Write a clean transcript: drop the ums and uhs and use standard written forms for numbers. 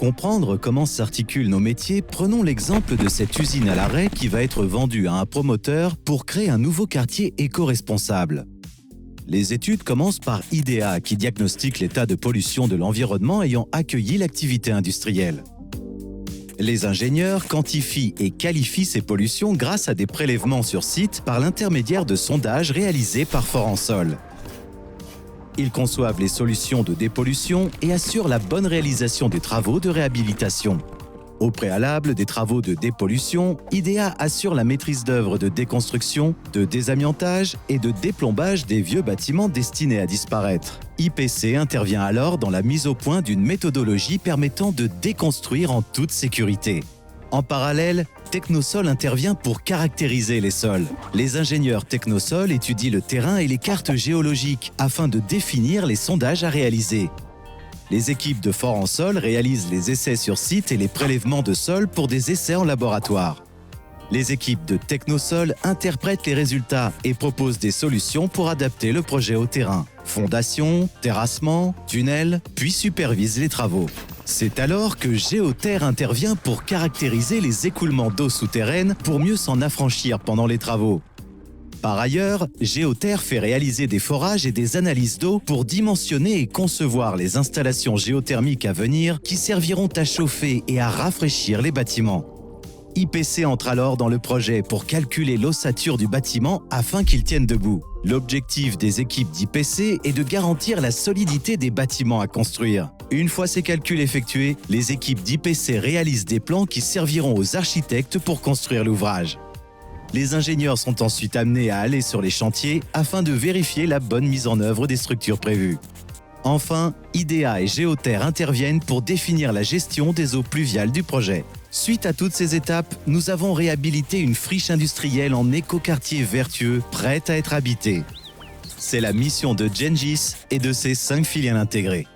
comprendre comment s'articulent nos métiers, prenons l'exemple de cette usine à l'arrêt qui va être vendue à un promoteur pour créer un nouveau quartier éco-responsable. Les études commencent par IDEA qui diagnostique l'état de pollution de l'environnement ayant accueilli l'activité industrielle. Les ingénieurs quantifient et qualifient ces pollutions grâce à des prélèvements sur site par l'intermédiaire de sondages réalisés par Foransol. Ils conçoivent les solutions de dépollution et assurent la bonne réalisation des travaux de réhabilitation. Au préalable des travaux de dépollution, IDEA assure la maîtrise d'œuvre de déconstruction, de désamiantage et de déplombage des vieux bâtiments destinés à disparaître. IPC intervient alors dans la mise au point d'une méthodologie permettant de déconstruire en toute sécurité. En parallèle, Technosol intervient pour caractériser les sols. Les ingénieurs Technosol étudient le terrain et les cartes géologiques afin de définir les sondages à réaliser. Les équipes de Foransol réalisent les essais sur site et les prélèvements de sol pour des essais en laboratoire. Les équipes de Technosol interprètent les résultats et proposent des solutions pour adapter le projet au terrain. Fondation, terrassement, tunnel, puis supervisent les travaux. C'est alors que Géoterre intervient pour caractériser les écoulements d'eau souterraine pour mieux s'en affranchir pendant les travaux. Par ailleurs, Géoterre fait réaliser des forages et des analyses d'eau pour dimensionner et concevoir les installations géothermiques à venir qui serviront à chauffer et à rafraîchir les bâtiments. IPC entre alors dans le projet pour calculer l'ossature du bâtiment afin qu'il tienne debout. L'objectif des équipes d'IPC est de garantir la solidité des bâtiments à construire. Une fois ces calculs effectués, les équipes d'IPC réalisent des plans qui serviront aux architectes pour construire l'ouvrage. Les ingénieurs sont ensuite amenés à aller sur les chantiers afin de vérifier la bonne mise en œuvre des structures prévues. Enfin, IDEA et Géoterre interviennent pour définir la gestion des eaux pluviales du projet. Suite à toutes ces étapes, nous avons réhabilité une friche industrielle en écoquartier vertueux, prête à être habitée. C'est la mission de Gengis et de ses 5 filiales intégrées.